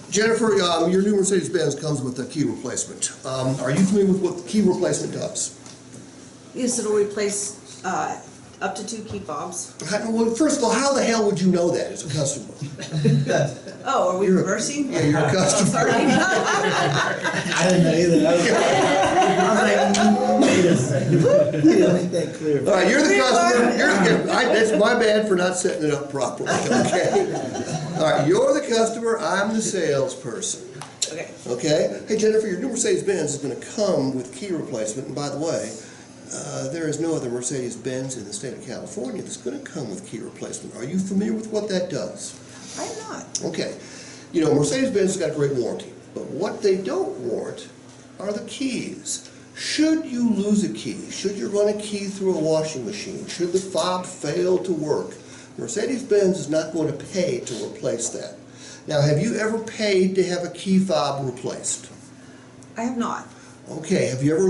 Jennifer, your new Mercedes-Benz comes with a key replacement. Are you familiar with what the key replacement does? Yes, it'll replace up to 2 key fobs. Well, first of all, how the hell would you know that as a customer? Oh, are we reversing? Yeah, you're a customer. Sorry. I didn't know either. I was like, wait a second. You didn't make that clear. All right, you're the customer. That's my bad for not setting it up properly, okay? All right, you're the customer, I'm the salesperson. Okay. Okay? Hey, Jennifer, your new Mercedes-Benz is going to come with key replacement. And by the way, there is no other Mercedes-Benz in the state of California that's going to come with key replacement. Are you familiar with what that does? I'm not. Okay. You know, Mercedes-Benz has got a great warranty, but what they don't warrant are the keys. Should you lose a key, should you run a key through a washing machine, should the fob fail to work, Mercedes-Benz is not going to pay to replace that. Now, have you ever paid to have a key fob replaced? I have not. Okay, have you ever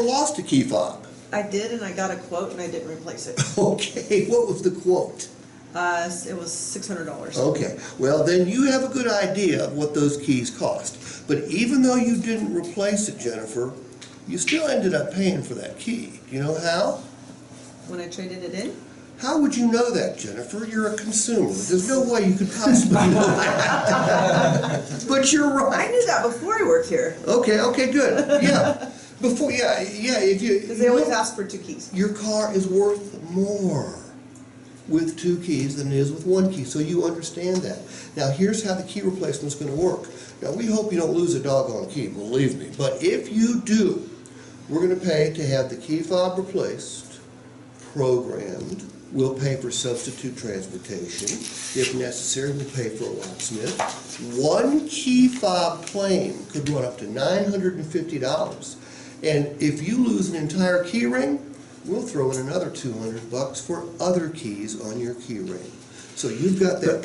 lost a key fob? I did, and I got a quote, and I didn't replace it. Okay, what was the quote? It was $600. Okay, well then you have a good idea of what those keys cost. But even though you didn't replace it, Jennifer, you still ended up paying for that key. Do you know how? When I traded it in? How would you know that, Jennifer? You're a consumer. There's no way you could possibly know that. But you're I right. knew that before I worked here. Okay, good. Yeah. If you... Because they always ask for 2 keys. Your car is worth more with 2 keys than it is with 1 key, so you understand that. Now, here's how the key replacement is going to work. Now, we hope you don't lose a doggone key, believe me. But if you do, we're going to pay to have the key fob replaced, programmed. We'll pay for substitute transportation. If necessary, we'll pay for a locksmith. 1 key fob claim could run up to $950. And if you lose an entire key ring, we'll throw in another $200 for other keys on your key ring. So you've got that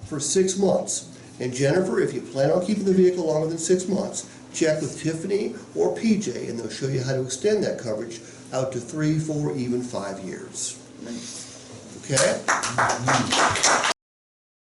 for 6 months. And Jennifer, if you plan on keeping the vehicle longer than 6 months, check with Tiffany or PJ, and they'll show you how to extend that coverage out to 3, 4, even 5 years. Nice. Okay?